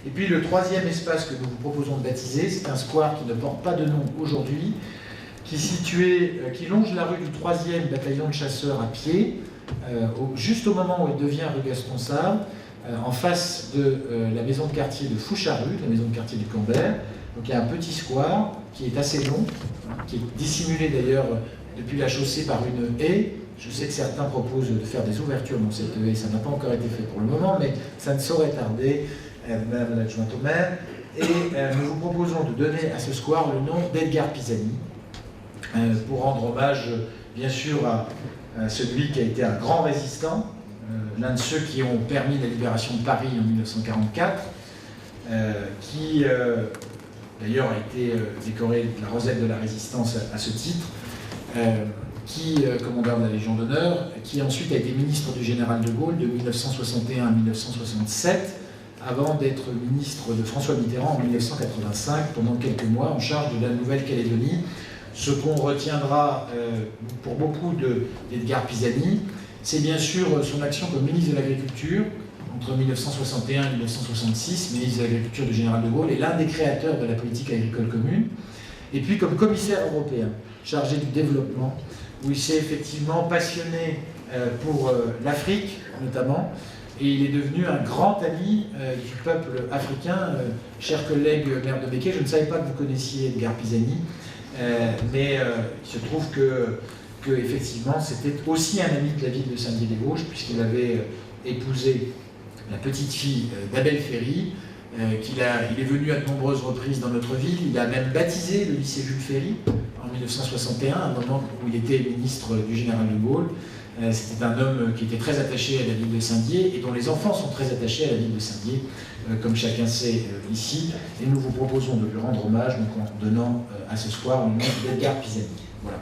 Et puis le troisième espace que nous vous proposons de baptiser, c'est un square qui ne porte pas de nom aujourd'hui, qui longe la rue du 3e bataillon de chasseurs à pied, juste au moment où il devient rue Gaston-Sable, en face de la maison de quartier de Foucharus, la maison de quartier du Cambert. Donc il y a un petit square qui est assez long, qui est dissimulé d'ailleurs depuis la chaussée par une haie. Je sais que certains proposent de faire des ouvertures dans cette haie, ça n'a pas encore été fait pour le moment, mais ça ne saurait tarder, Madame l'adjointe au maire. Et nous vous proposons de donner à ce square le nom d'Edgar Pisani, pour rendre hommage, bien sûr, à celui qui a été un grand résistant, l'un de ceux qui ont permis la libération de Paris en 1944, qui d'ailleurs a été décoré de la Rosette de la Résistance à ce titre, commandeur de la Légion d'honneur, qui ensuite a été ministre du général de Gaulle de 1961 à 1967, avant d'être ministre de François Mitterrand en 1985, pendant quelques mois, en charge de la Nouvelle-Calédonie. Ce qu'on retiendra pour beaucoup d'Edgar Pisani, c'est bien sûr son action comme ministre de l'Agriculture, entre 1961 et 1966, ministre de l'Agriculture du général de Gaulle, et l'un des créateurs de la politique agricole commune. Et puis comme commissaire européen, chargé du développement, où il s'est effectivement passionné pour l'Afrique notamment, et il est devenu un grand ami du peuple africain. Cher collègue maire de Becquet, je ne savais pas que vous connaissiez Edgar Pisani, mais il se trouve que effectivement c'était aussi un ami de la ville de Saint-Dié-des-Vosges, puisqu'il avait épousé la petite fille d'Abel Ferry, il est venu à de nombreuses reprises dans notre ville. Il a même baptisé le lycée Jules Ferry en 1961, à un moment où il était ministre du général de Gaulle. C'était un homme qui était très attaché à la ville de Saint-Dié et dont les enfants sont très attachés à la ville de Saint-Dié, comme chacun sait ici. Et nous vous proposons de lui rendre hommage donc, en donnant à ce square le nom d'Edgar Pisani. Voilà.